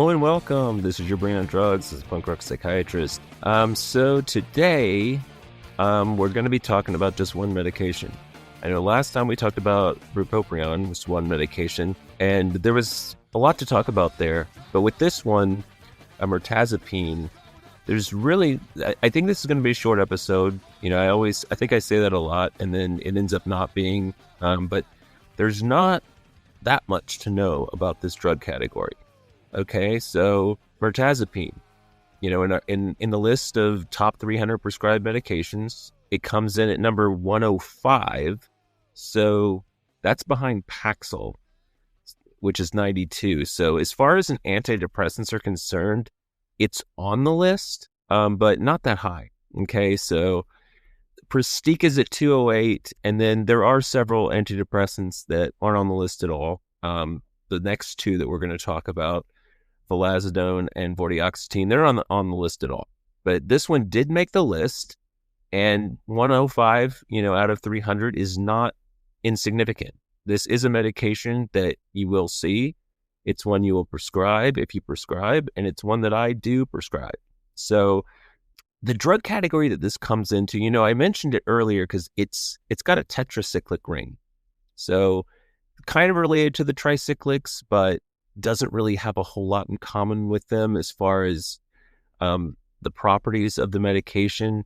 Hello and welcome. This is your brain on drugs. This is Punk Rock Psychiatrist. So today, we're going to be talking about just one medication. I know last time we talked about bupropion, which is one medication, and there was a lot to talk about there. But with this one, Mirtazapine, there's really, I think this is going to be a short episode. You know, I think I say that a lot, and then it ends up not being. But there's not that much to know about this drug category. Okay, so Mirtazapine, you know, in the list of top 300 prescribed medications, it comes in at number 105. So that's behind Paxil, which is 92. So as far as antidepressants are concerned, it's on the list, but not that high. Okay, so Prestique is at 208, and then there are several antidepressants that aren't on the list at all. The next two that we're going to talk about, vilazodone and vortioxetine, they're on the list at all. But this one did make the list, and 105, you know, out of 300 is not insignificant. This is a medication that you will see. It's one you will prescribe if you prescribe, and it's one that I do prescribe. So the drug category that this comes into, you know, I mentioned it earlier because it's got a tetracyclic ring. So kind of related to the tricyclics, but doesn't really have a whole lot in common with them as far as the properties of the medication.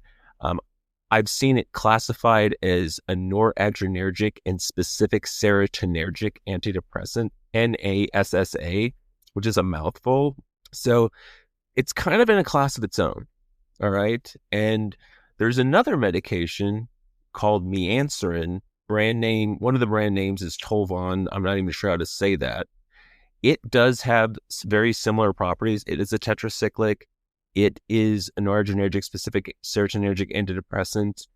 I've seen it classified as a noradrenergic and specific serotonergic antidepressant, NASSA, which is a mouthful. So it's kind of in a class of its own, all right? And there's another medication called Mirtazapine, brand name, one of the brand names is Tolvan. I'm not even sure how to say that. It does have very similar properties. It is a tetracyclic. It is a noradrenergic specific serotonergic antidepressant.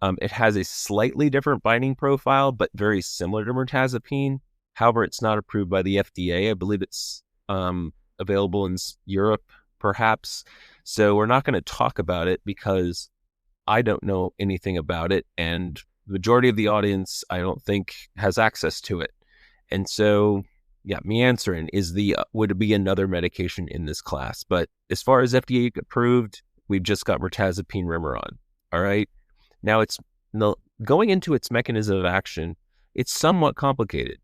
It has a slightly different binding profile, but very similar to Mirtazapine. However, it's not approved by the FDA. I believe it's available in Europe, perhaps. So we're not going to talk about it because I don't know anything about it, and the majority of the audience, I don't think, has access to it. And so, yeah, Mirtazapine would be another medication in this class. But as far as FDA approved, we've just got Mirtazapine Remeron. All right. Now going into its mechanism of action, it's somewhat complicated.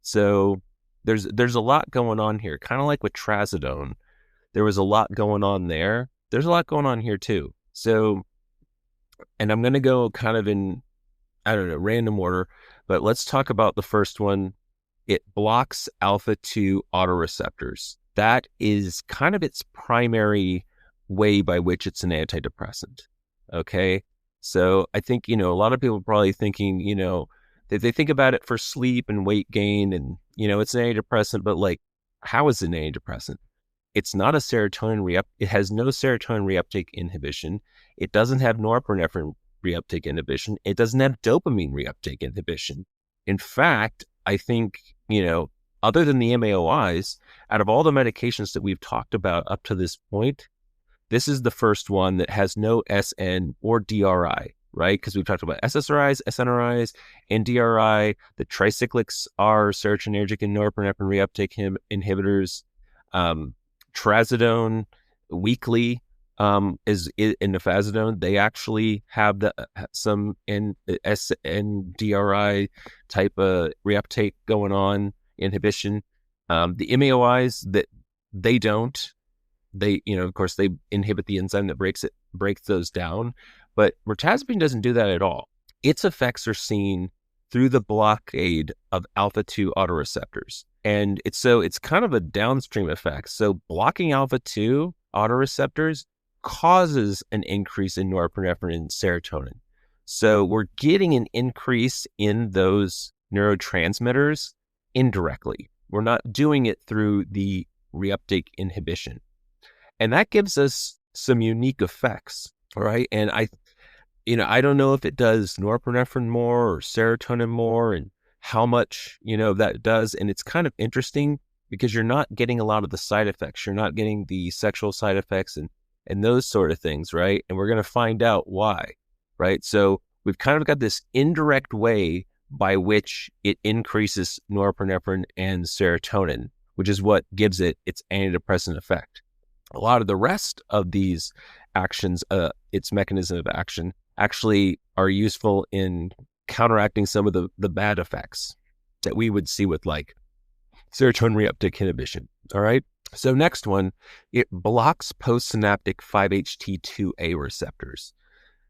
So there's a lot going on here, kind of like with trazodone. There was a lot going on there. There's a lot going on here too. So, and I'm going to go kind of in, I don't know, random order, but let's talk about the first one. It blocks alpha-2 autoreceptors. That is kind of its primary way by which it's an antidepressant. Okay. So I think, you know, a lot of people are probably thinking, you know, they think about it for sleep and weight gain and, you know, it's an antidepressant, but like, how is it an antidepressant? It's not a serotonin it has no serotonin reuptake inhibition. It doesn't have norepinephrine reuptake inhibition. It doesn't have dopamine reuptake inhibition. In fact, I think, you know, other than the MAOIs, out of all the medications that we've talked about up to this point, this is the first one that has no SN or DRI, right? Because we've talked about SSRIs, SNRIs, and DRI. The tricyclics are serotonergic and norepinephrine reuptake inhibitors. Trazodone weekly is in nifazodone. They actually have some SNDRI type of reuptake going on, inhibition. The MAOIs that they don't. They, you know, of course, they inhibit the enzyme that breaks those down. But Mirtazapine doesn't do that at all. Its effects are seen through the blockade of alpha-2 autoreceptors. And it's kind of a downstream effect. So blocking alpha-2 autoreceptors causes an increase in norepinephrine and serotonin. So we're getting an increase in those neurotransmitters indirectly. We're not doing it through the reuptake inhibition. And that gives us some unique effects, all right? And I don't know if it does norepinephrine more or serotonin more and how much, you know, that does. And it's kind of interesting because you're not getting a lot of the side effects. You're not getting the sexual side effects and those sort of things, right? And we're going to find out why, right? So we've kind of got this indirect way by which it increases norepinephrine and serotonin which is what gives it its antidepressant effect. A lot of the rest of these actions, its mechanism of action, actually are useful in counteracting some of the bad effects that we would see with like serotonin reuptake inhibition. All right. So next one, it blocks postsynaptic 5-HT2A receptors.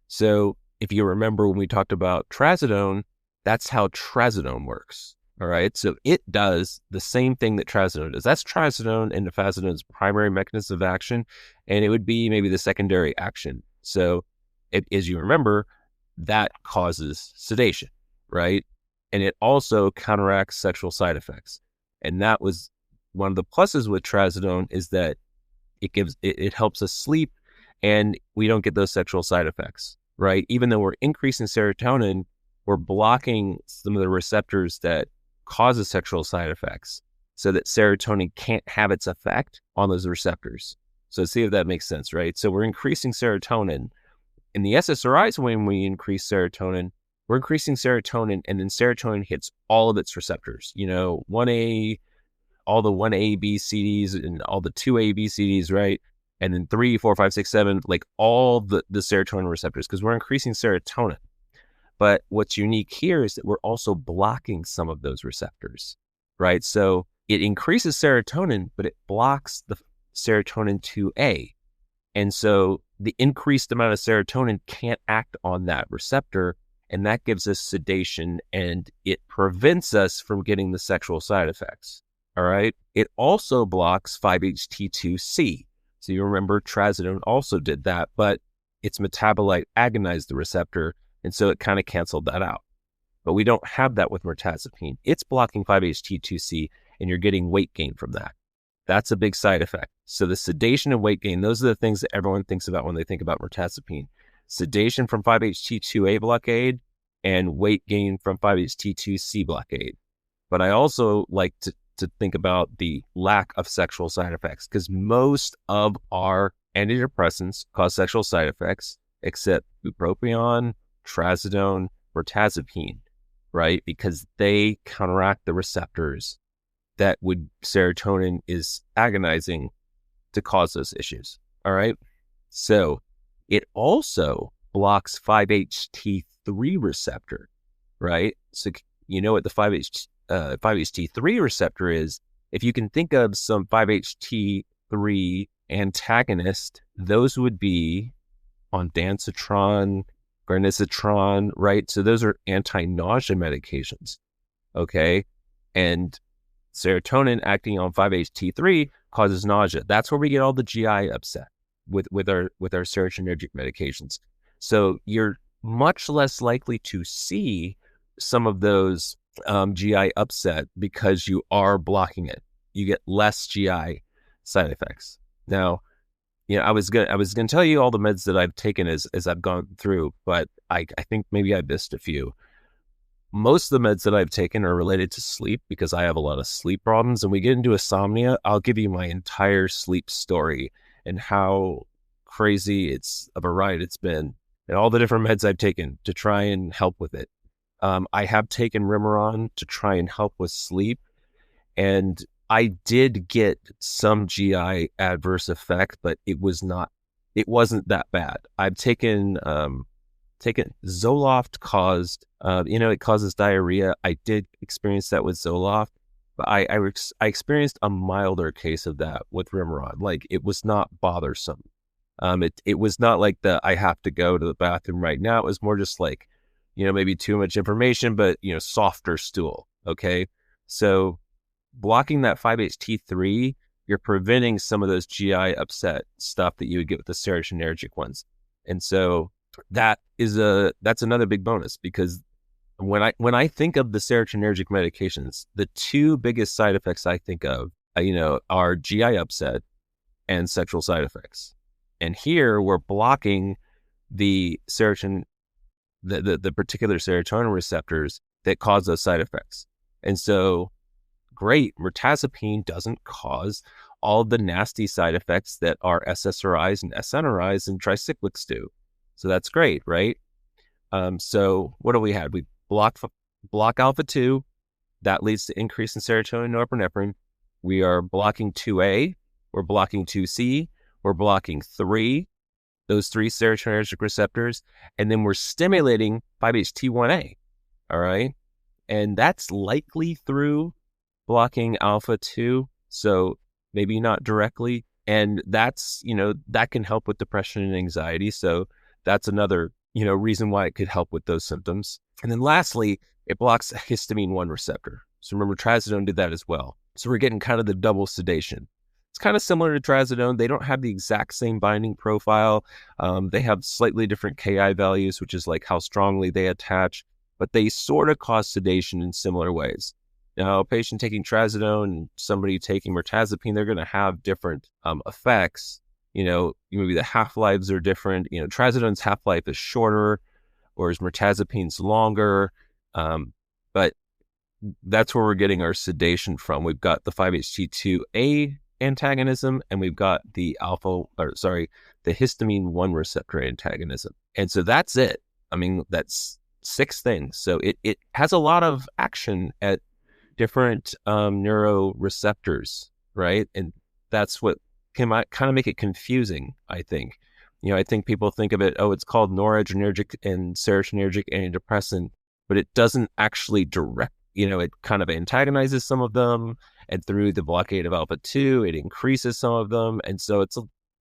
So if you remember when we talked about trazodone, that's how trazodone works. All right. So it does the same thing that trazodone does. That's trazodone and nofazodone's primary mechanism of action. And it would be maybe the secondary action. So as you remember, that causes sedation, right? And it also counteracts sexual side effects. And that was one of the pluses with trazodone, is that it helps us sleep and we don't get those sexual side effects, right? Even though we're increasing serotonin, we're blocking some of the receptors that causes sexual side effects so that serotonin can't have its effect on those receptors. So see if that makes sense, right? So we're increasing serotonin. In the SSRIs, when we increase serotonin, we're increasing serotonin, and then serotonin hits all of its receptors. 1A, all the 1A, B, C, Ds, and all the 2A, B, C, Ds, right? And then 3, 4, 5, 6, 7, like all the serotonin receptors, because we're increasing serotonin. But what's unique here is that we're also blocking some of those receptors, right? So it increases serotonin, but it blocks the serotonin 2A. And so the increased amount of serotonin can't act on that receptor, and that gives us sedation, and it prevents us from getting the sexual side effects, all right? It also blocks 5-HT2C. So you remember trazodone also did that, but its metabolite agonized the receptor, and so it kind of canceled that out. But we don't have that with mirtazapine. It's blocking 5-HT2C, and you're getting weight gain from that. That's a big side effect. So the sedation and weight gain, those are the things that everyone thinks about when they think about mirtazapine. Sedation from 5-HT2A blockade and weight gain from 5-HT2C blockade. But I also like to think about the lack of sexual side effects, because most of our antidepressants cause sexual side effects, except bupropion, trazodone, mirtazapine, right? Because they counteract the receptors that serotonin is agonizing to cause those issues. All right. So it also blocks 5-HT3 receptor, right? So you know what the 5-HT3 receptor is? If you can think of some 5-HT3 antagonist, those would be ondansetron, granisetron, right? So those are anti-nausea medications, okay? And serotonin acting on 5-HT3 causes nausea. That's where we get all the GI upset with our serotonergic medications. So you're much less likely to see some of those GI upset because you are blocking it. You get less GI side effects. Now, I was gonna tell you all the meds that I've taken as I've gone through, but I think maybe I missed a few. Most of the meds that I've taken are related to sleep because I have a lot of sleep problems. And we get into insomnia, I'll give you my entire sleep story and how crazy of a ride it's been, and all the different meds I've taken to try and help with it. I have taken Remeron to try and help with sleep, and I did get some GI adverse effect, but it wasn't that bad. I've taken Zoloft caused, it causes diarrhea. I did experience that with Zoloft, but I experienced a milder case of that with Remeron. Like, it was not bothersome. It was not like I have to go to the bathroom right now. It was more just like, maybe too much information, but, softer stool. Okay. So blocking that 5-HT3, you're preventing some of those GI upset stuff that you would get with the serotonergic ones. And so that's another big bonus, because when I think of the serotonergic medications, the two biggest side effects I think of, are GI upset and sexual side effects. And here we're blocking the the particular serotonin receptors that cause those side effects. And so, great, mirtazapine doesn't cause all the nasty side effects that our SSRIs and SNRIs and tricyclics do. So that's great, right? So what do we have? We block alpha-2. That leads to increase in serotonin and norepinephrine. We are blocking 2A, we're blocking 2C, we're blocking 3, those 3 serotonergic receptors, and then we're stimulating 5-HT1A, all right? And that's likely through blocking alpha 2, so maybe not directly. And that's, that can help with depression and anxiety. So that's another, reason why it could help with those symptoms. And then lastly, it blocks histamine 1 receptor. So remember, trazodone did that as well. So we're getting kind of the double sedation. It's kind of similar to trazodone. They don't have the exact same binding profile. They have slightly different Ki values, which is like how strongly they attach, but they sort of cause sedation in similar ways. Now, a patient taking trazodone and somebody taking mirtazapine, they're going to have different effects. Maybe the half-lives are different. Trazodone's half-life is shorter, whereas mirtazapine's longer. But that's where we're getting our sedation from. We've got the 5-HT2A antagonism, and we've got the the histamine 1 receptor antagonism. And so that's it. I mean, that's 6 things. So it has a lot of action at different neuroreceptors, right? And that's what can kind of make it confusing, I think. I think people think of it, it's called noradrenergic and serotonergic antidepressant, but it doesn't actually it kind of antagonizes some of them, and through the blockade of alpha 2, it increases some of them. And so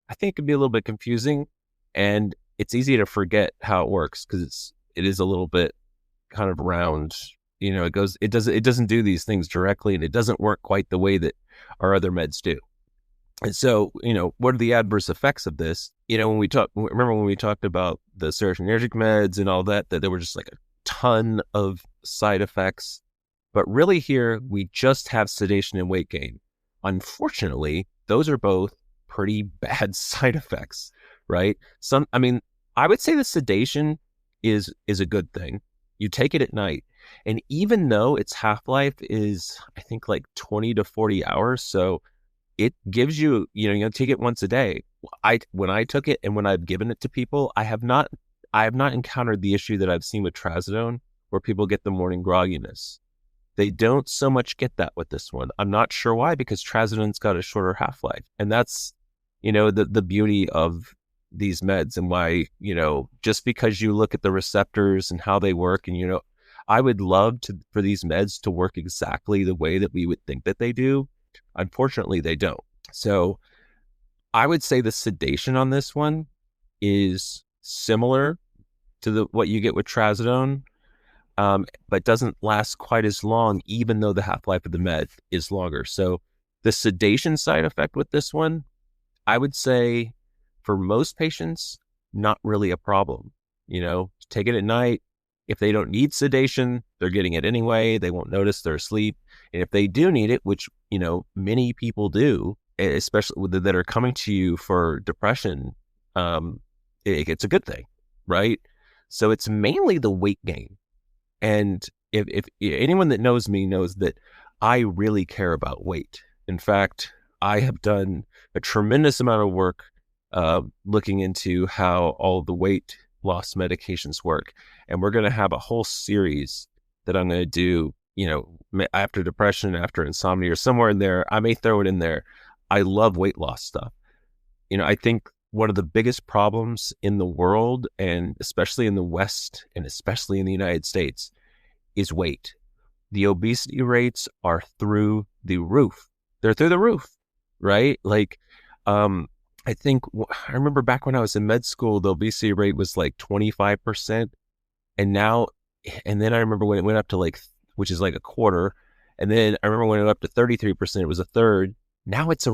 I think it can be a little bit confusing, and it's easy to forget how it works because it is a little bit kind of round. It doesn't do these things directly, and it doesn't work quite the way that our other meds do. And so, what are the adverse effects of this? Remember when we talked about the serotonergic meds and all that there were just like a ton of side effects. But really here, we just have sedation and weight gain. Unfortunately, those are both pretty bad side effects, right? I would say the sedation is a good thing. You take it at night. And even though its half-life is, I think, like 20 to 40 hours, so it gives you, take it once a day. When I took it and when I've given it to people, I have not encountered the issue that I've seen with trazodone where people get the morning grogginess. They don't so much get that with this one. I'm not sure why, because trazodone's got a shorter half-life. And that's, the beauty of these meds, and why, just because you look at the receptors and how they work, and, I would love for these meds to work exactly the way that we would think that they do. Unfortunately, they don't. So I would say the sedation on this one is similar to what you get with trazodone, but doesn't last quite as long, even though the half-life of the med is longer. So the sedation side effect with this one, I would say for most patients, not really a problem. Take it at night. If they don't need sedation, they're getting it anyway. They won't notice they're asleep. And if they do need it, which, many people do, especially that are coming to you for depression, it's a good thing, right? So it's mainly the weight gain. And if anyone that knows me knows that I really care about weight. In fact, I have done a tremendous amount of work looking into how all the weight loss medications work. And we're going to have a whole series that I'm going to do, after depression, after insomnia, or somewhere in there. I may throw it in there. I love weight loss stuff. I think one of the biggest problems in the world, and especially in the West, and especially in the United States, is weight. The obesity rates are through the roof. They're through the roof, right? Like, I remember back when I was in med school, the obesity rate was like 25%. And then I remember when it went up to which is like a quarter. And then I remember when it went up to 33%, it was a third. Now it's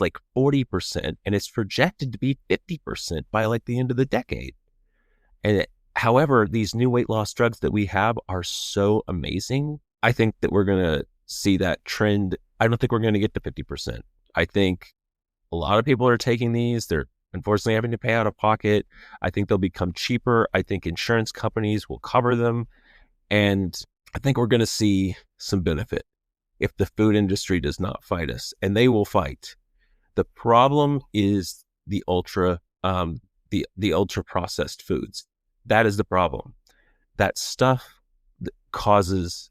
like 40%, and it's projected to be 50% by like the end of the decade. And however, these new weight loss drugs that we have are so amazing. I think that we're going to see that trend. I don't think we're going to get to 50%. I think a lot of people are taking these. They're unfortunately having to pay out of pocket. I think they'll become cheaper. I think insurance companies will cover them. And I think we're going to see some benefit if the food industry does not fight us, and they will fight. The problem is the ultra processed foods. That is the problem. That stuff causes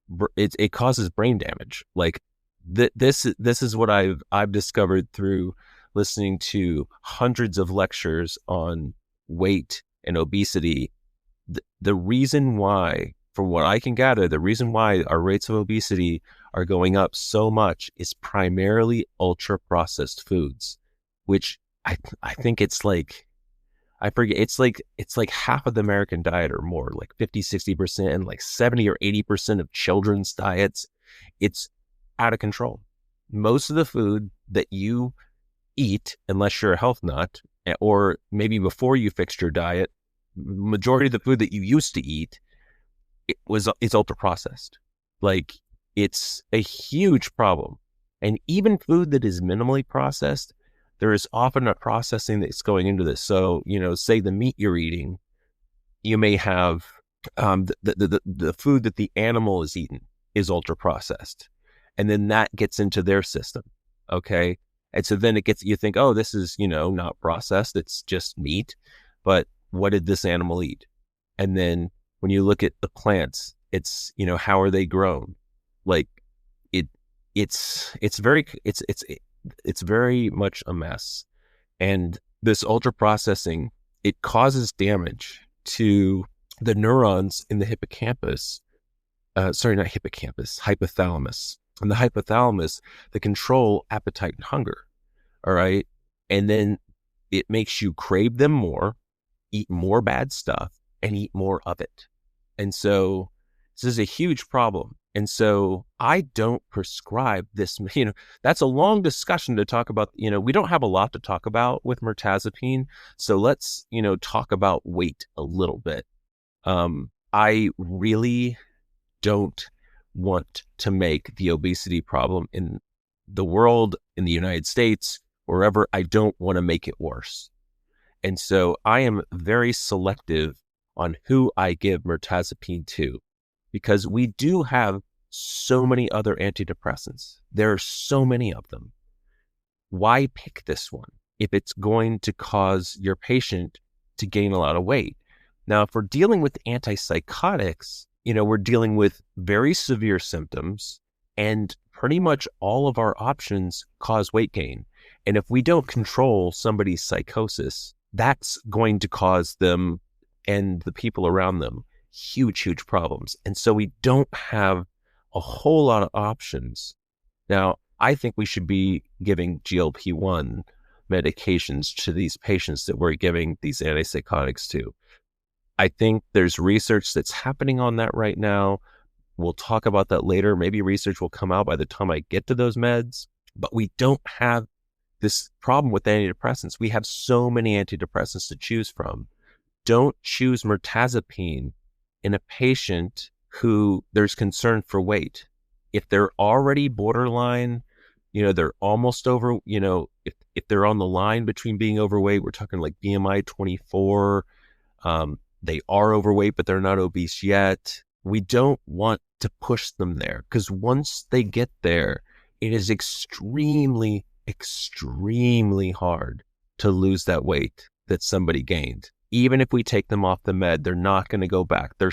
brain damage. Like, This is what I've discovered through listening to hundreds of lectures on weight and obesity. The reason why, from what I can gather, the reason why our rates of obesity are going up so much is primarily ultra processed foods, which I think it's like, I forget, it's like half of the American diet or more, like 50-60%, and like 70 or 80% of children's diets. It's out of control. Most of the food that you eat, unless you're a health nut, or maybe before you fixed your diet, majority of the food that you used to eat, it's ultra processed. Like, it's a huge problem. And even food that is minimally processed, there is often a processing that's going into this. So, say the meat you're eating, you may have the food that the animal is eating is ultra processed, and then that gets into their system. Okay. And so then you think, oh, this is, not processed. It's just meat. But what did this animal eat? And then when you look at the plants, it's, how are they grown? Like, it's very much a mess. And this ultra processing, it causes damage to the neurons in the hippocampus. Sorry, not hippocampus, hypothalamus. And the hypothalamus, that control appetite and hunger. All right. And then it makes you crave them more, eat more bad stuff, and eat more of it. And so this is a huge problem. And so I don't prescribe this, that's a long discussion to talk about. We don't have a lot to talk about with mirtazapine. So let's, talk about weight a little bit. I really don't want to make the obesity problem in the world, in the United States, wherever, I don't want to make it worse. And so I am very selective on who I give mirtazapine to, because we do have so many other antidepressants. There are so many of them. Why pick this one if it's going to cause your patient to gain a lot of weight? Now, if we're dealing with antipsychotics, we're dealing with very severe symptoms, and pretty much all of our options cause weight gain. And if we don't control somebody's psychosis, that's going to cause them and the people around them huge, huge problems. And so we don't have a whole lot of options. Now, I think we should be giving GLP-1 medications to these patients that we're giving these antipsychotics to. I think there's research that's happening on that right now. We'll talk about that later. Maybe research will come out by the time I get to those meds. But we don't have this problem with antidepressants. We have so many antidepressants to choose from. Don't choose mirtazapine in a patient who there's concern for weight. If they're already borderline, they're almost over, if they're on the line between being overweight, we're talking like BMI 24, they are overweight, but they're not obese yet. We don't want to push them there, because once they get there, it is extremely, extremely hard to lose that weight that somebody gained. Even if we take them off the med, they're not going to go back. Their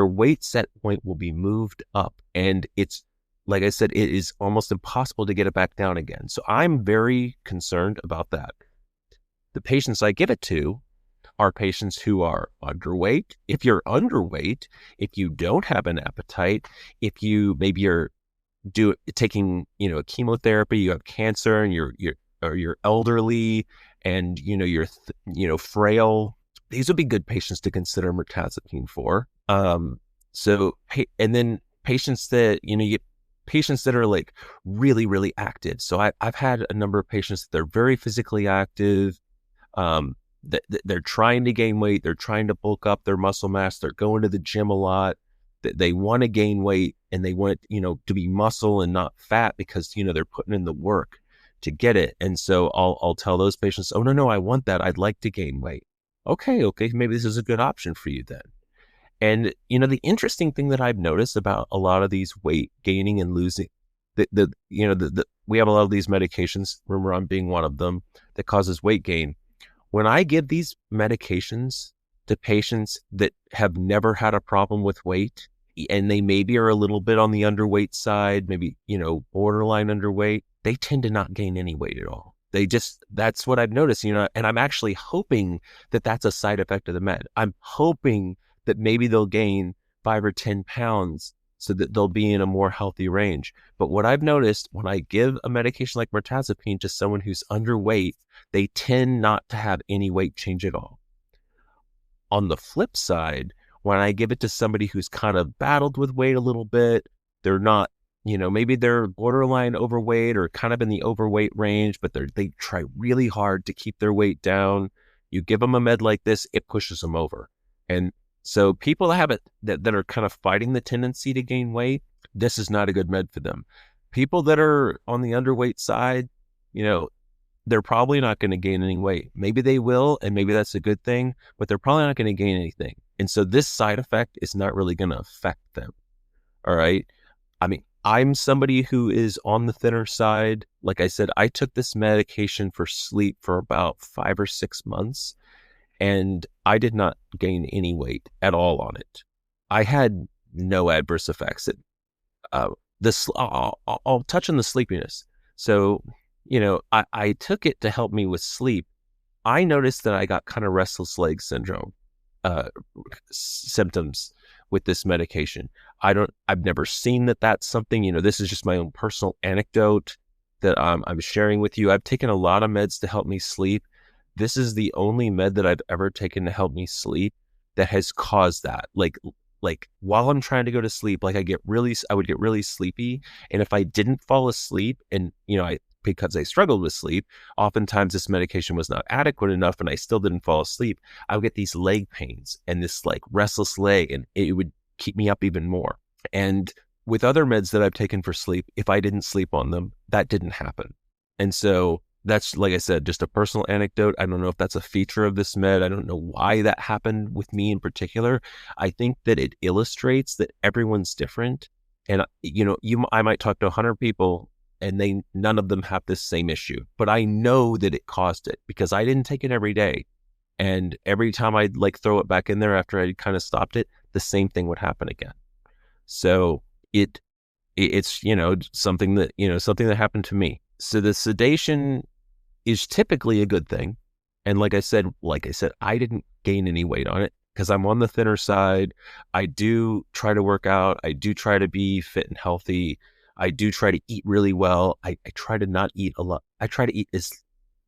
weight set point will be moved up. And it's, like I said, it is almost impossible to get it back down again. So I'm very concerned about that. The patients I give it to are patients who are underweight. If you're underweight, if you don't have an appetite, if you maybe are taking a chemotherapy, you have cancer, and you're elderly, and you're frail, these would be good patients to consider mirtazapine for. And then patients that patients that are like really, really active. So I've had a number of patients that they're very physically active. They're trying to gain weight. They're trying to bulk up their muscle mass. They're going to the gym a lot. They want to gain weight, and they want to be muscle and not fat, because they're putting in the work to get it. And so I'll tell those patients, oh no, I want that. I'd like to gain weight. Okay, maybe this is a good option for you then. And the interesting thing that I've noticed about a lot of these weight gaining and losing, we have a lot of these medications, Remeron being one of them, that causes weight gain. When I give these medications to patients that have never had a problem with weight, and they maybe are a little bit on the underweight side, maybe, borderline underweight, they tend to not gain any weight at all. That's what I've noticed, and I'm actually hoping that that's a side effect of the med. I'm hoping that maybe they'll gain 5 or 10 pounds so that they'll be in a more healthy range. But what I've noticed when I give a medication like mirtazapine to someone who's underweight, they tend not to have any weight change at all. On the flip side, when I give it to somebody who's kind of battled with weight a little bit, they're not, maybe they're borderline overweight or kind of in the overweight range, but they try really hard to keep their weight down. You give them a med like this, it pushes them over. And so people that have it that are kind of fighting the tendency to gain weight, this is not a good med for them. People that are on the underweight side, they're probably not going to gain any weight. Maybe they will, and maybe that's a good thing, but they're probably not going to gain anything. And so this side effect is not really going to affect them. All right. I mean, I'm somebody who is on the thinner side. Like I said, I took this medication for sleep for about 5 or 6 months, and I did not gain any weight at all on it. I had no adverse effects. I'll touch on the sleepiness. So, I took it to help me with sleep. I noticed that I got kind of restless leg syndrome symptoms with this medication. I've never seen that that's something, this is just my own personal anecdote that I'm sharing with you. I've taken a lot of meds to help me sleep. This is the only med that I've ever taken to help me sleep that has caused that. Like while I'm trying to go to sleep, I would get really sleepy. And if I didn't fall asleep and, because I struggled with sleep, oftentimes this medication was not adequate enough and I still didn't fall asleep, I would get these leg pains and this restless leg, and it would keep me up even more. And with other meds that I've taken for sleep, if I didn't sleep on them, that didn't happen. And so that's, like I said, just a personal anecdote. I don't know if that's a feature of this med. I don't know why that happened with me in particular. I think that it illustrates that everyone's different. And, I might talk to 100 people and none of them have this same issue, but I know that it caused it because I didn't take it every day. And every time I'd throw it back in there after I kind of stopped it, the same thing would happen again. So it's, something that happened to me. So the sedation is typically a good thing. And like I said, I didn't gain any weight on it because I'm on the thinner side. I do try to work out. I do try to be fit and healthy. I do try to eat really well. I try to not eat a lot. I try to eat as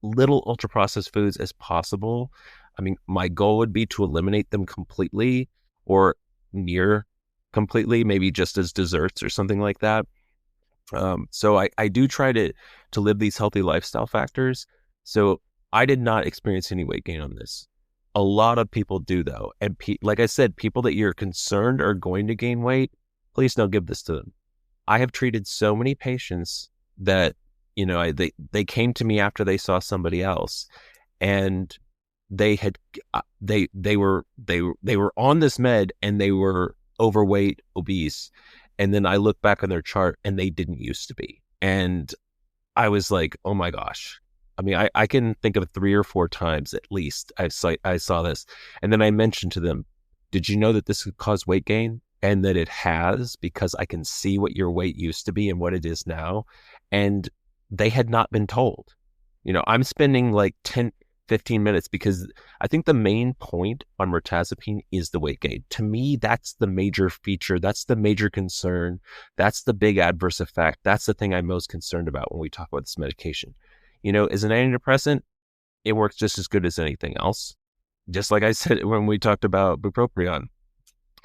little ultra processed foods as possible. I mean, my goal would be to eliminate them completely or near completely, maybe just as desserts or something like that. So I do try to live these healthy lifestyle factors. So I did not experience any weight gain on this. A lot of people do though. And like I said, people that you're concerned are going to gain weight, please don't give this to them. I have treated so many patients that, they came to me after they saw somebody else and they were on this med and they were overweight, obese. And then I look back on their chart and they didn't used to be. And I was like, oh my gosh. I mean, I can think of 3 or 4 times at least I saw this. And then I mentioned to them, did you know that this could cause weight gain? And that it has, because I can see what your weight used to be and what it is now. And they had not been told. I'm spending 10, 15 minutes because I think the main point on mirtazapine is the weight gain. To me, that's the major feature. That's the major concern. That's the big adverse effect. That's the thing I'm most concerned about when we talk about this medication. As an antidepressant, it works just as good as anything else. Just like I said when we talked about bupropion.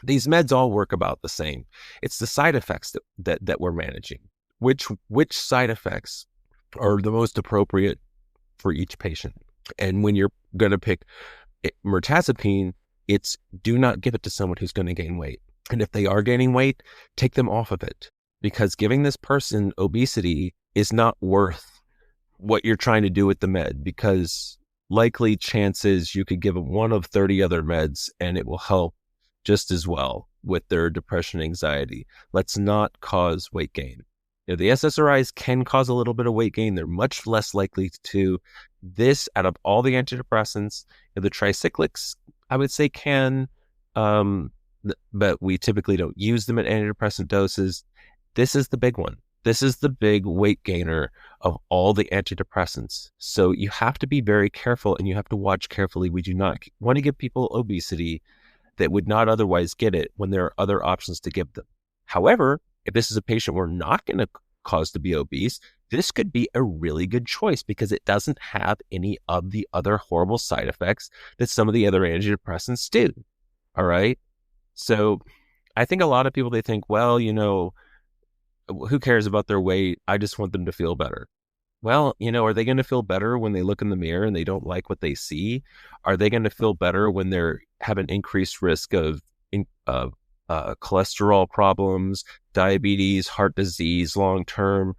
These meds all work about the same. It's the side effects that we're managing. Which side effects are the most appropriate for each patient? And when you're going to pick mirtazapine, it's do not give it to someone who's going to gain weight. And if they are gaining weight, take them off of it, because giving this person obesity is not worth what you're trying to do with the med, because likely chances you could give them one of 30 other meds and it will help just as well with their depression, anxiety. Let's not cause weight gain. The SSRIs can cause a little bit of weight gain. They're much less likely to. This, out of all the antidepressants, the tricyclics, I would say can but we typically don't use them at antidepressant doses. This is the big one. This is the big weight gainer of all the antidepressants. So you have to be very careful and you have to watch carefully. We do not want to give people obesity that would not otherwise get it when there are other options to give them. However, if this is a patient we're not going to cause to be obese, this could be a really good choice because it doesn't have any of the other horrible side effects that some of the other antidepressants do. All right. So I think a lot of people, they think, well, who cares about their weight? I just want them to feel better. Well, are they going to feel better when they look in the mirror and they don't like what they see? Are they going to feel better when they have an increased risk of cholesterol problems, diabetes, heart disease, long term?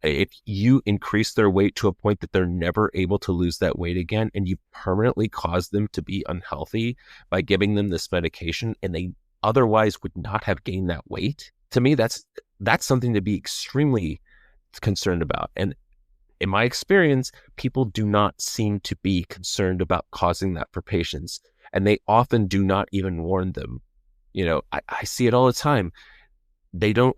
If you increase their weight to a point that they're never able to lose that weight again, and you permanently cause them to be unhealthy by giving them this medication, and they otherwise would not have gained that weight, to me, that's something to be extremely concerned about. And in my experience, people do not seem to be concerned about causing that for patients. And they often do not even warn them. I see it all the time. The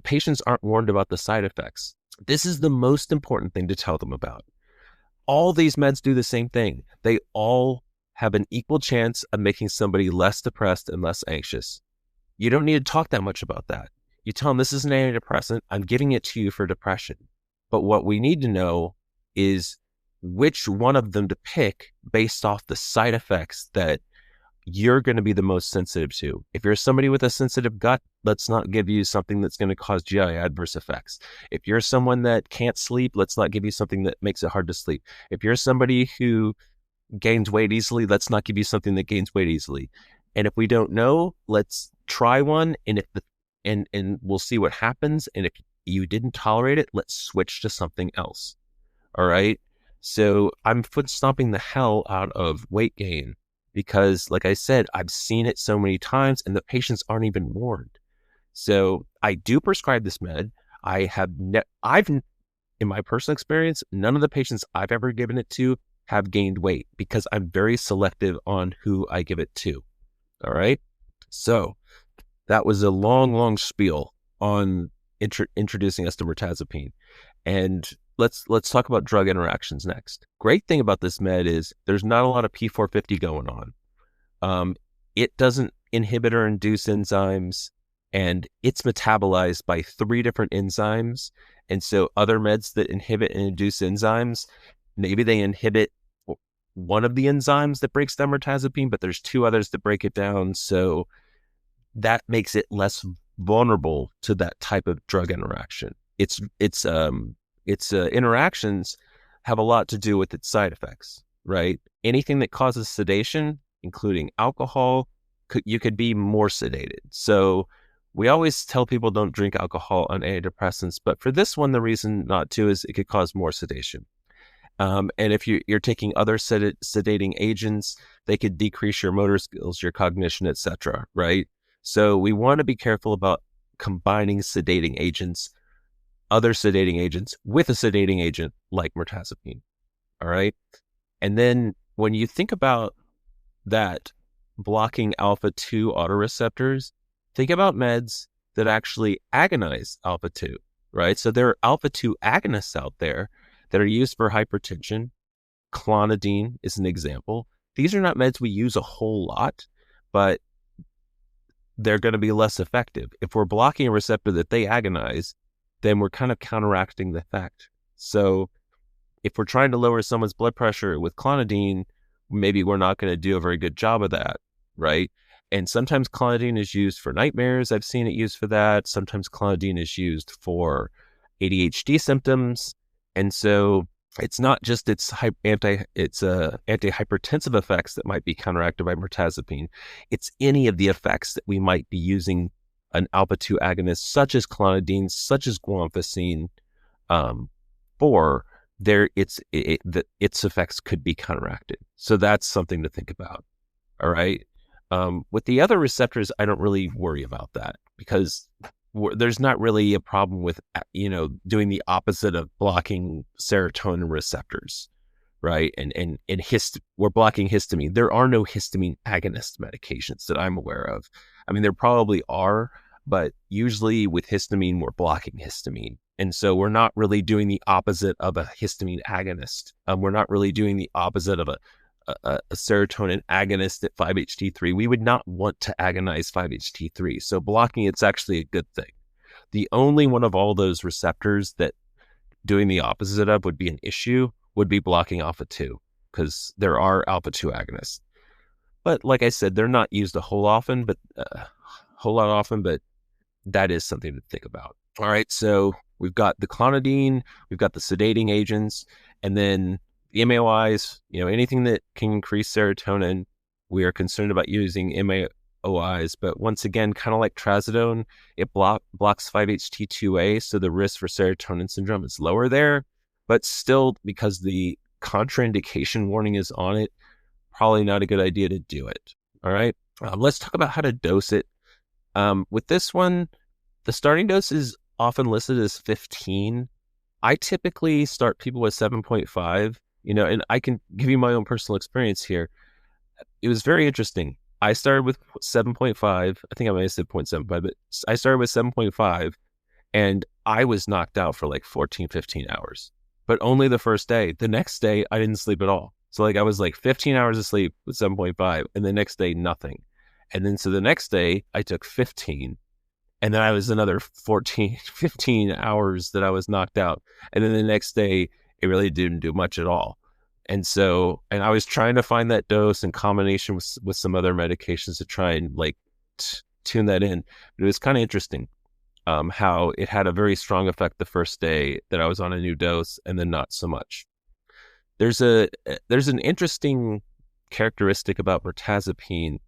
patients aren't warned about the side effects. This is the most important thing to tell them about. All these meds do the same thing. They all have an equal chance of making somebody less depressed and less anxious. You don't need to talk that much about that. You tell them, this is an antidepressant. I'm giving it to you for depression. But what we need to know is which one of them to pick based off the side effects that you're going to be the most sensitive to. If you're somebody with a sensitive gut, let's not give you something that's going to cause GI adverse effects. If you're someone that can't sleep, let's not give you something that makes it hard to sleep. If you're somebody who gains weight easily, let's not give you something that gains weight easily. And if we don't know, let's try one, and we'll see what happens. And if you didn't tolerate it, let's switch to something else. All right. So I'm foot stomping the hell out of weight gain because, like I said, I've seen it so many times and the patients aren't even warned. So I do prescribe this med. In my personal experience, none of the patients I've ever given it to have gained weight because I'm very selective on who I give it to. All right. So that was a long, long spiel on introducing us to mirtazapine. And let's talk about drug interactions next. Great thing about this med is there's not a lot of P450 going on. It doesn't inhibit or induce enzymes, and it's metabolized by 3 different enzymes. And so other meds that inhibit and induce enzymes, maybe they inhibit one of the enzymes that breaks down mirtazapine, but there's 2 others that break it down. So that makes it less vulnerable to that type of drug interaction. Its interactions have a lot to do with its side effects, right? Anything that causes sedation, including alcohol, you could be more sedated. So we always tell people don't drink alcohol on antidepressants, but for this one, the reason not to is it could cause more sedation. And if you're taking other sedating agents, they could decrease your motor skills, your cognition, etc., right? So we want to be careful about combining other sedating agents with a sedating agent like mirtazapine. All right. And then when you think about that blocking alpha-2 autoreceptors, think about meds that actually agonize alpha-2, right? So there are alpha-2 agonists out there that are used for hypertension. Clonidine is an example. These are not meds we use a whole lot, but they're going to be less effective. If we're blocking a receptor that they agonize, then we're kind of counteracting the effect. So if we're trying to lower someone's blood pressure with clonidine, maybe we're not going to do a very good job of that, right? And sometimes clonidine is used for nightmares. I've seen it used for that. Sometimes clonidine is used for ADHD symptoms. And so it's not just its antihypertensive effects that might be counteracted by mirtazapine. It's any of the effects that we might be using an alpha-2 agonist, such as clonidine, such as guanfacine, for its effects could be counteracted. So that's something to think about. All right. With the other receptors, I don't really worry about that because there's not really a problem with, doing the opposite of blocking serotonin receptors, right? We're blocking histamine. There are no histamine agonist medications that I'm aware of. I mean, there probably are, but usually with histamine, we're blocking histamine. And so we're not really doing the opposite of a histamine agonist. We're not really doing the opposite of a serotonin agonist at 5-HT3. We would not want to agonize 5-HT3. So blocking it's actually a good thing. The only one of all those receptors that doing the opposite of would be an issue would be blocking alpha-2, because there are alpha-2 agonists. But like I said, they're not used a whole lot often, but that is something to think about. All right, so we've got the clonidine, we've got the sedating agents, and then the MAOIs, anything that can increase serotonin, we are concerned about using MAOIs. But once again, kind of like trazodone, it blocks 5-HT2A, so the risk for serotonin syndrome is lower there. But still, because the contraindication warning is on it, probably not a good idea to do it. All right, let's talk about how to dose it. With this one, the starting dose is often listed as 15. I typically start people with 7.5, and I can give you my own personal experience here. It was very interesting. I started with 7.5. I think I might have said 0.75, but I started with 7.5, and I was knocked out for like 14, 15 hours, but only the first day. The next day, I didn't sleep at all. So I was like 15 hours of sleep with 7.5, and the next day, nothing. And then so the next day, I took 15. And then I was another 14, 15 hours that I was knocked out. And then the next day, it really didn't do much at all. And I was trying to find that dose in combination with some other medications to try and tune that in. But it was kind of interesting how it had a very strong effect the first day that I was on a new dose, and then not so much. There's an interesting characteristic about mirtazapine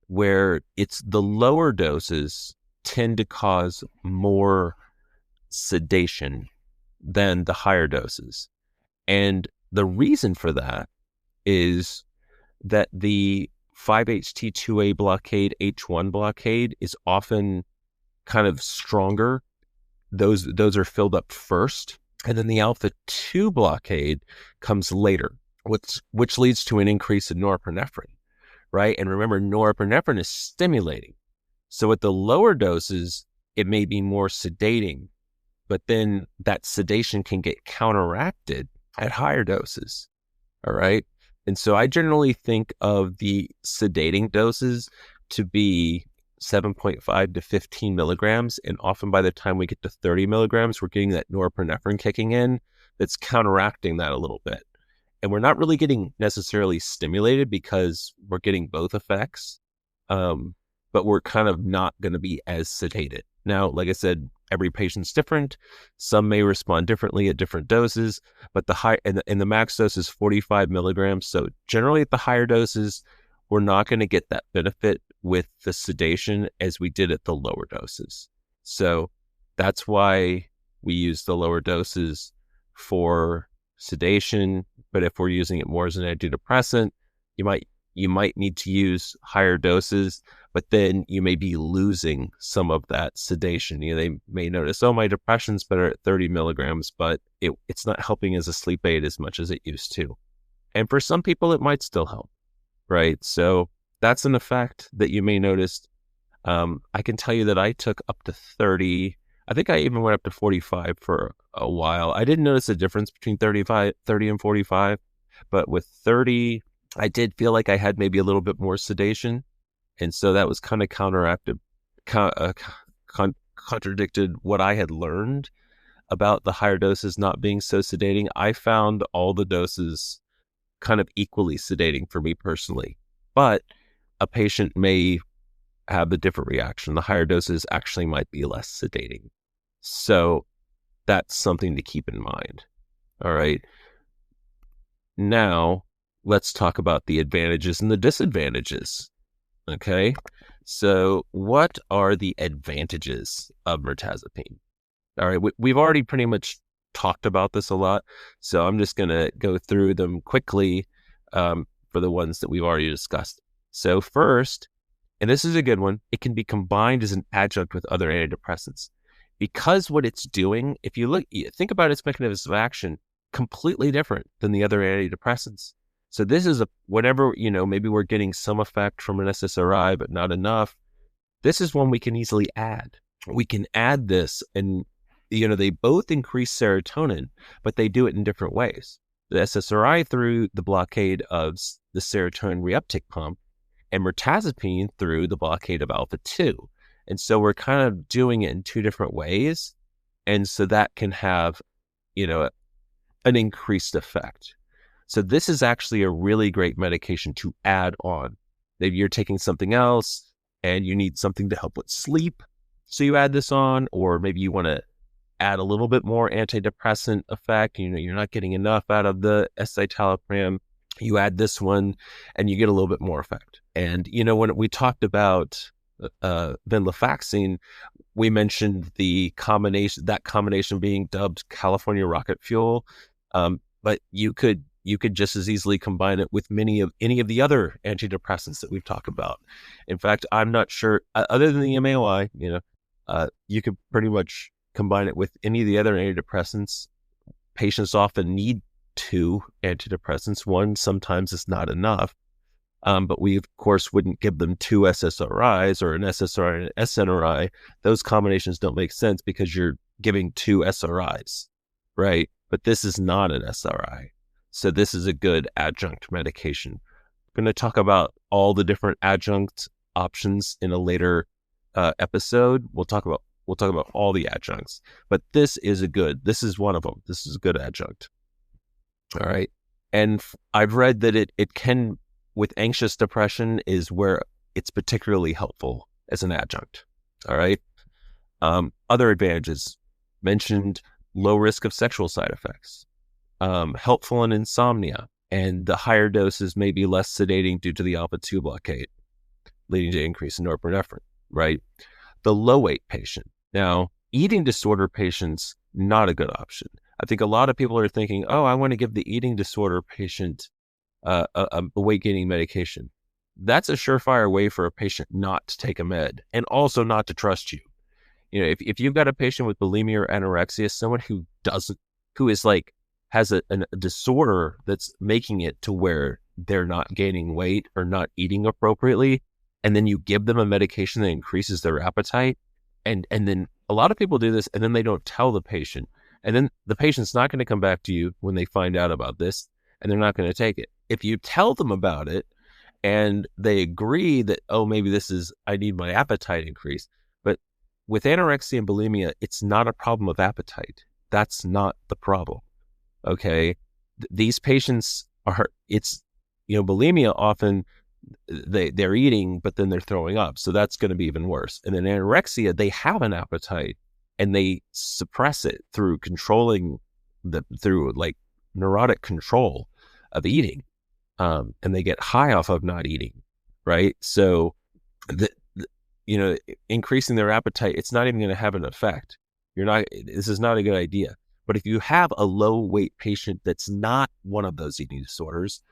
where it's the lower doses tend to cause more sedation than the higher doses. And the reason for that is that the 5-HT2A blockade, H1 blockade is often kind of stronger. Those are filled up first. And then the alpha-2 blockade comes later, which leads to an increase in norepinephrine, right? And remember, norepinephrine is stimulating. So at the lower doses, it may be more sedating, but then that sedation can get counteracted at higher doses. All right. And so I generally think of the sedating doses to be 7.5 to 15 milligrams. And often by the time we get to 30 milligrams, we're getting that norepinephrine kicking in that's counteracting that a little bit. And we're not really getting necessarily stimulated because we're getting both effects. But we're kind of not going to be as sedated. Now, like I said, every patient's different. Some may respond differently at different doses, but the high and the max dose is 45 milligrams. So generally at the higher doses, we're not going to get that benefit with the sedation as we did at the lower doses. So that's why we use the lower doses for sedation. But if we're using it more as an antidepressant, you might need to use higher doses, but then you may be losing some of that sedation. They may notice, my depression's better at 30 milligrams, but it's not helping as a sleep aid as much as it used to. And for some people, it might still help, right? So that's an effect that you may notice. I can tell you that I took up to 30. I think I even went up to 45 for a while. I didn't notice a difference between 30 and 45, but with 30, I did feel like I had maybe a little bit more sedation. And so that was kind of contradicted what I had learned about the higher doses not being so sedating. I found all the doses kind of equally sedating for me personally, but a patient may have a different reaction. The higher doses actually might be less sedating. So that's something to keep in mind. All right. Now, let's talk about the advantages and the disadvantages. Okay, so what are the advantages of mirtazapine? All right, we've already pretty much talked about this a lot, so I'm just going to go through them quickly for the ones that we've already discussed. So first, and this is a good one, it can be combined as an adjunct with other antidepressants. Because what it's doing, if you think about its mechanism of action, completely different than the other antidepressants. So this is whenever, maybe we're getting some effect from an SSRI, but not enough. This is one we can easily add. We can add this, and, they both increase serotonin, but they do it in different ways. The SSRI through the blockade of the serotonin reuptake pump, and mirtazapine through the blockade of alpha-2. And so we're kind of doing it in two different ways. And so that can have, an increased effect. So this is actually a really great medication to add on. Maybe you're taking something else and you need something to help with sleep, so you add this on, or maybe you want to add a little bit more antidepressant effect. You're not getting enough out of the escitalopram. You add this one and you get a little bit more effect. And, when we talked about venlafaxine, we mentioned that combination being dubbed California rocket fuel. But you could just as easily combine it with any of the other antidepressants that we've talked about. In fact, I'm not sure, other than the MAOI, you could pretty much combine it with any of the other antidepressants. Patients often need 2 antidepressants. One sometimes is not enough. But we, of course, wouldn't give them 2 SSRIs or an SSRI and an SNRI. Those combinations don't make sense because you're giving 2 SRIs, right? But this is not an SRI. So this is a good adjunct medication. I'm going to talk about all the different adjunct options in a later episode. We'll talk about all the adjuncts, but this is one of them. This is a good adjunct. All right. And I've read that it can, with anxious depression, is where it's particularly helpful as an adjunct. All right. Other advantages mentioned: low risk of sexual side effects, helpful in insomnia, and the higher doses may be less sedating due to the alpha-2 blockade, leading to increase in norepinephrine, right? The low weight patient. Now, eating disorder patients, not a good option. I think a lot of people are thinking, oh, I want to give the eating disorder patient a weight gaining medication. That's a surefire way for a patient not to take a med, and also not to trust you. If you've got a patient with bulimia or anorexia, someone who has a disorder that's making it to where they're not gaining weight or not eating appropriately, and then you give them a medication that increases their appetite, and then a lot of people do this, and then they don't tell the patient, and then the patient's not going to come back to you when they find out about this, and they're not going to take it. If you tell them about it and they agree that, oh, maybe I need my appetite increase. But with anorexia and bulimia, it's not a problem of appetite. That's not the problem. Okay. These patients bulimia often they're eating, but then they're throwing up. So that's going to be even worse. And then anorexia, they have an appetite and they suppress it through through neurotic control of eating. And they get high off of not eating, right? So, increasing their appetite, it's not even going to have an effect. This is not a good idea. But if you have a low weight patient that's not one of those eating disorders,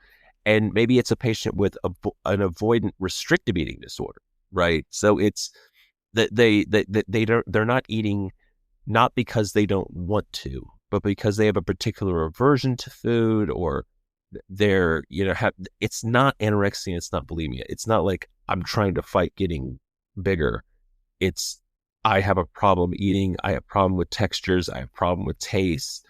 and maybe it's a patient with an avoidant restrictive eating disorder, right? So it's that they're not eating, not because they don't want to, but because they have a particular aversion to food, or they're, it's not anorexia, it's not bulimia. It's not like I'm trying to fight getting bigger. It's, I have a problem eating. I have a problem with textures. I have a problem with taste,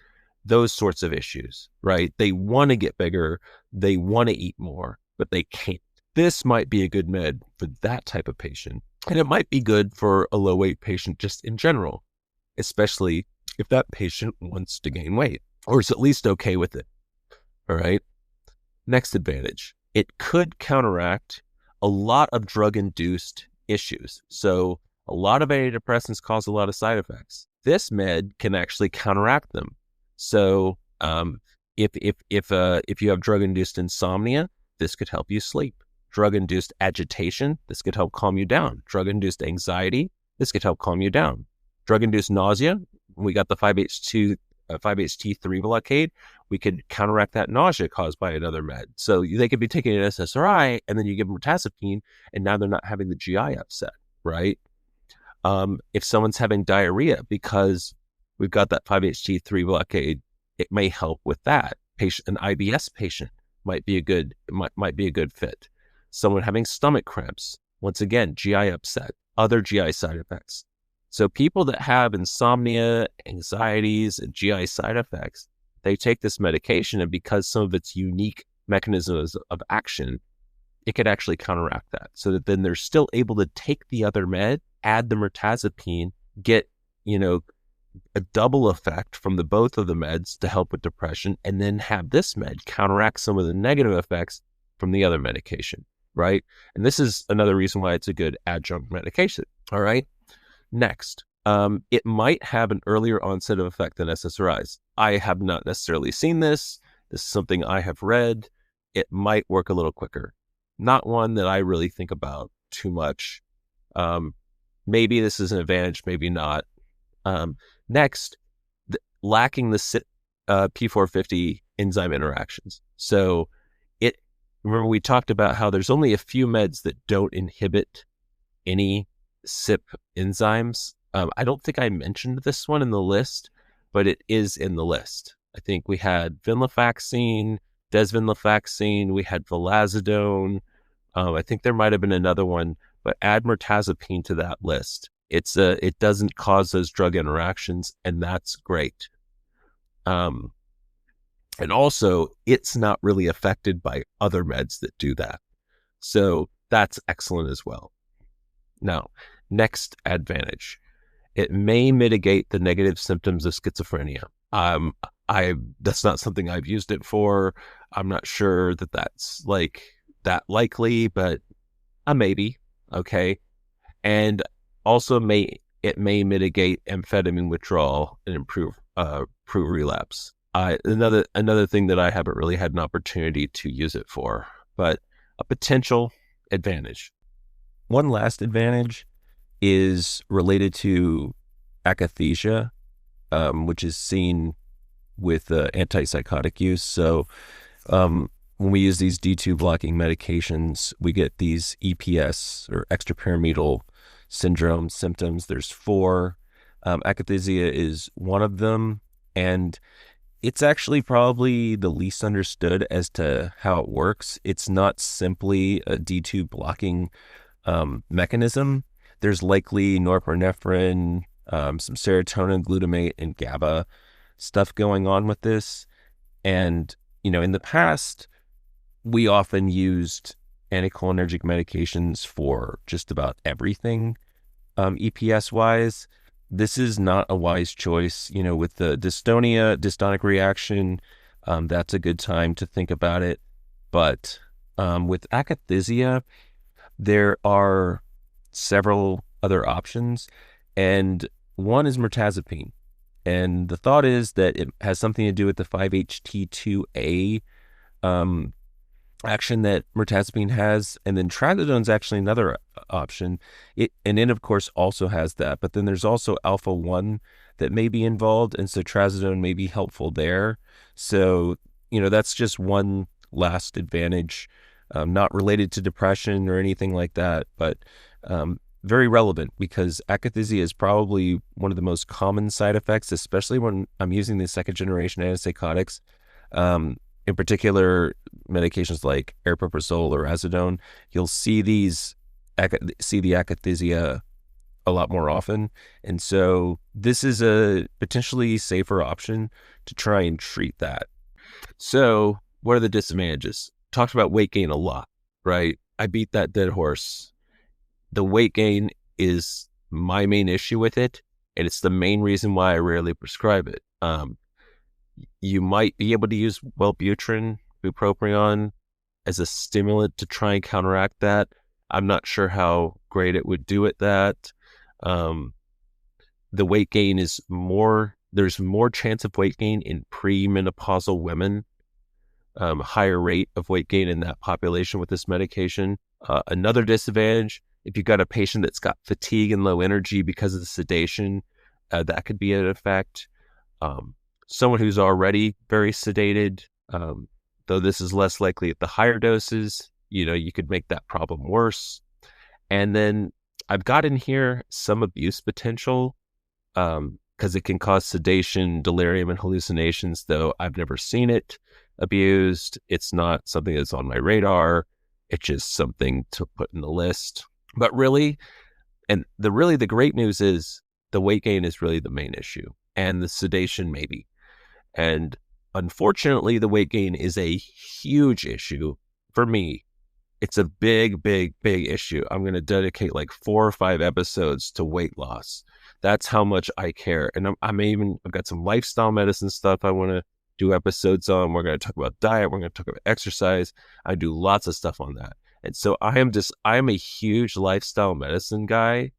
those sorts of issues, right? They want to get bigger. They want to eat more, but they can't. This might be a good med for that type of patient. And it might be good for a low weight patient just in general, especially if that patient wants to gain weight or is at least okay with it. All right. Next advantage, it could counteract a lot of drug-induced issues. So a lot of antidepressants cause a lot of side effects. This med can actually counteract them. So if you have drug-induced insomnia, this could help you sleep. Drug-induced agitation, this could help calm you down. Drug-induced anxiety, this could help calm you down. Drug-induced nausea, we got the 5-HT3 blockade, we could counteract that nausea caused by another med. So they could be taking an SSRI and then you give them mirtazapine and now they're not having the GI upset, right? If someone's having diarrhea because we've got that 5-HT3 blockade, it may help with that. An IBS patient might be a good fit. Someone having stomach cramps, once again, GI upset, other GI side effects. So people that have insomnia, anxieties, and GI side effects, they take this medication, and because some of its unique mechanisms of action, it could actually counteract that, so that then they're still able to take the other med, add the mirtazapine, get, a double effect from the both of the meds to help with depression, and then have this med counteract some of the negative effects from the other medication, right? And this is another reason why it's a good adjunct medication, all right? Next, it might have an earlier onset of effect than SSRIs. I have not necessarily seen this. This is something I have read. It might work a little quicker. Not one that I really think about too much. Maybe this is an advantage, maybe not. Next, lacking the P450 enzyme interactions. So remember we talked about how there's only a few meds that don't inhibit any CYP enzymes. I don't think I mentioned this one in the list, but it is in the list. I think we had venlafaxine, desvenlafaxine, we had vilazodone. I think there might have been another one, but add mirtazapine to that list. It doesn't cause those drug interactions, and that's great. And also, it's not really affected by other meds that do that. So that's excellent as well. Now, next advantage. It may mitigate the negative symptoms of schizophrenia. That's not something I've used it for. I'm not sure that that's that likely, but a maybe. Okay. And also it may mitigate amphetamine withdrawal and improve relapse. Another thing that I haven't really had an opportunity to use it for, but a potential advantage. One last advantage is related to akathisia, which is seen with antipsychotic use. So when we use these D2 blocking medications, we get these EPS or extrapyramidal syndrome symptoms. There's 4. Akathisia is one of them, and it's actually probably the least understood as to how it works. It's not simply a D2 blocking mechanism. There's likely norepinephrine, some serotonin, glutamate, and GABA stuff going on with this. And, in the past, we often used anticholinergic medications for just about everything, EPS-wise. This is not a wise choice. With the dystonic reaction, that's a good time to think about it. But with akathisia, there are several other options, and one is mirtazapine. And the thought is that it has something to do with the 5-HT2A action that mirtazapine has, and then trazodone is actually another option. It of course also has that, but then there's also alpha-1 that may be involved, and so trazodone may be helpful there. So that's just one last advantage, not related to depression or anything like that, but very relevant, because akathisia is probably one of the most common side effects, especially when I'm using the second generation antipsychotics. In particular, medications like aripiprazole or azodone, you'll see the akathisia a lot more often. And so this is a potentially safer option to try and treat that. So what are the disadvantages? Talked about weight gain a lot, right? I beat that dead horse. The weight gain is my main issue with it, and it's the main reason why I rarely prescribe it. You might be able to use Wellbutrin, bupropion, as a stimulant to try and counteract that. I'm not sure how great it would do at that. The weight gain is there's more chance of weight gain in premenopausal women, higher rate of weight gain in that population with this medication. Another disadvantage, if you've got a patient that's got fatigue and low energy because of the sedation, that could be an effect. Someone who's already very sedated, though this is less likely at the higher doses, you could make that problem worse. And then I've got in here some abuse potential. because it can cause sedation, delirium, and hallucinations, though I've never seen it abused. It's not something that's on my radar. It's just something to put in the list. But really, the great news is the weight gain is really the main issue, and the sedation maybe. And unfortunately, the weight gain is a huge issue for me. It's a big, big, big issue. I'm going to dedicate like 4 or 5 episodes to weight loss. That's how much I care. And I've got some lifestyle medicine stuff I want to do episodes on. We're going to talk about diet. We're going to talk about exercise. I do lots of stuff on that. And so I am a huge lifestyle medicine guy.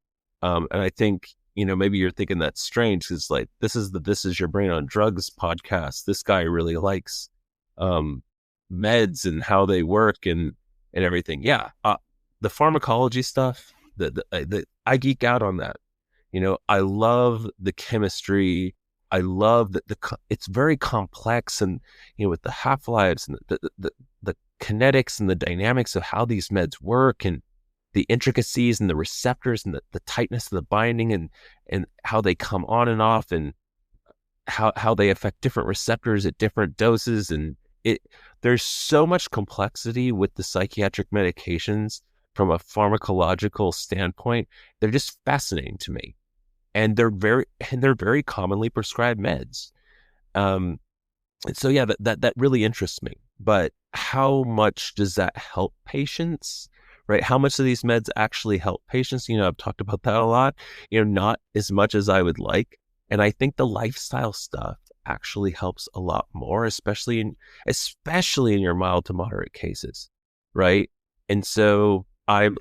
And I think, maybe you're thinking that's strange because like, this is Your Brain on Drugs podcast. This guy really likes, meds and how they work and everything. Yeah. The pharmacology stuff, I geek out on that. I love the chemistry. I love that it's very complex, and with the half-lives and the kinetics and the dynamics of how these meds work, and the intricacies and the receptors and the tightness of the binding and how they come on and off, and how they affect different receptors at different doses. And there's so much complexity with the psychiatric medications from a pharmacological standpoint. They're just fascinating to me. And they're very commonly prescribed meds. And so yeah, that really interests me. But how much does that help patients? Right? How much do these meds actually help patients? I've talked about that a lot. Not as much as I would like. And I think the lifestyle stuff actually helps a lot more, especially in your mild to moderate cases, right? And so in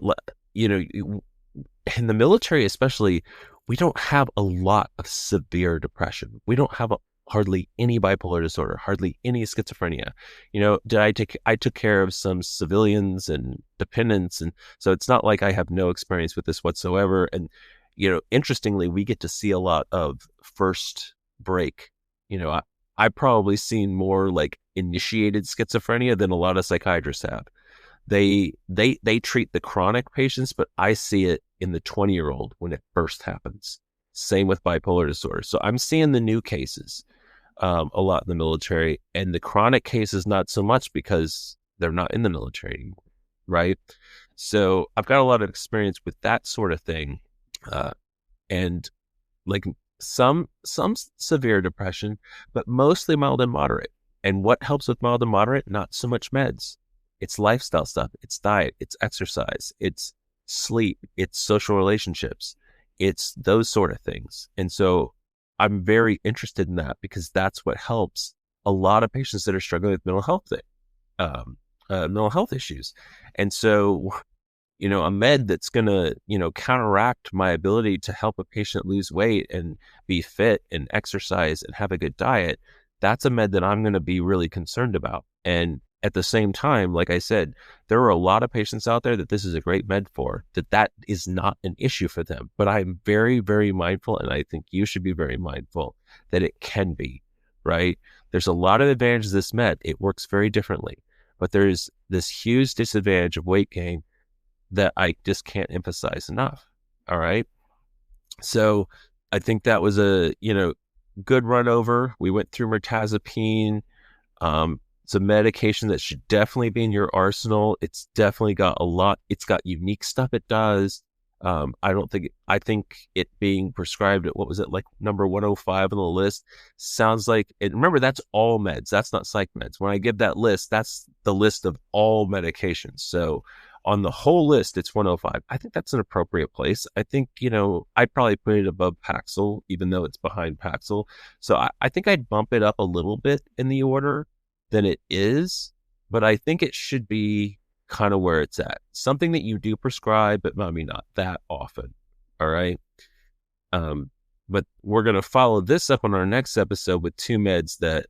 the military especially, we don't have a lot of severe depression. We don't have hardly any bipolar disorder, hardly any schizophrenia. I took care of some civilians and dependents, and so it's not like I have no experience with this whatsoever. And interestingly, we get to see a lot of first break. I've probably seen more like initiated schizophrenia than a lot of psychiatrists have. They treat the chronic patients, but I see it in the 20-year-old when it first happens. Same with bipolar disorder. So I'm seeing the new cases a lot in the military, and the chronic cases not so much because they're not in the military anymore, right? So I've got a lot of experience with that sort of thing, and like some severe depression, but mostly mild and moderate. And what helps with mild and moderate? Not so much meds. It's lifestyle stuff. It's diet. It's exercise. It's sleep. It's social relationships. It's those sort of things. And so I'm very interested in that because that's what helps a lot of patients that are struggling with mental health issues. And so, a med that's going to, counteract my ability to help a patient lose weight and be fit and exercise and have a good diet, that's a med that I'm going to be really concerned about. And at the same time, like I said, there are a lot of patients out there that this is a great med for, that is not an issue for them. But I'm very, very mindful, and I think you should be very mindful that it can be, right? There's a lot of advantages of this med. It works very differently. But there's this huge disadvantage of weight gain that I just can't emphasize enough. All right. So I think that was a, good run over. We went through Mirtazapine. It's a medication that should definitely be in your arsenal. It's definitely got it's got unique stuff it does. I think it being prescribed at, what was it, like number 105 on the list, sounds like it. Remember, that's all meds. That's not psych meds. When I give that list, that's the list of all medications. So on the whole list, it's 105. I think that's an appropriate place. I think, I'd probably put it above Paxil, even though it's behind Paxil. So I think I'd bump it up a little bit in the order than it is, but I think it should be kind of where it's at. Something that you do prescribe, but maybe not that often. All right. But we're going to follow this up on our next episode with 2 meds that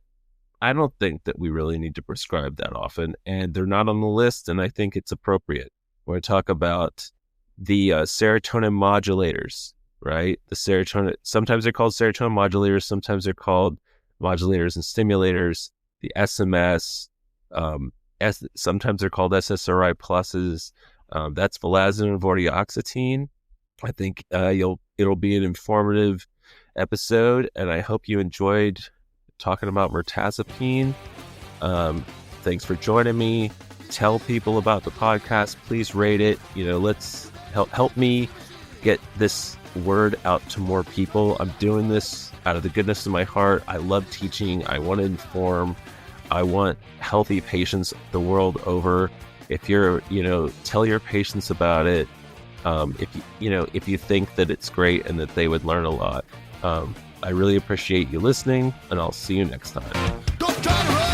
I don't think that we really need to prescribe that often, and they're not on the list, and I think it's appropriate. We're going to talk about the serotonin modulators, right? The serotonin, sometimes they're called serotonin modulators, sometimes they're called modulators and stimulators. The SMS, sometimes they're called SSRI pluses. That's vilazodone and vortioxetine. I think it'll be an informative episode, and I hope you enjoyed talking about Mirtazapine. Thanks for joining me. Tell people about the podcast. Please rate it. Let's help me get this word out to more people. I'm doing this out of the goodness of my heart. I love teaching. I want to inform. I want healthy patients the world over. If you're, tell your patients about it. If you think that it's great and that they would learn a lot. I really appreciate you listening, and I'll see you next time.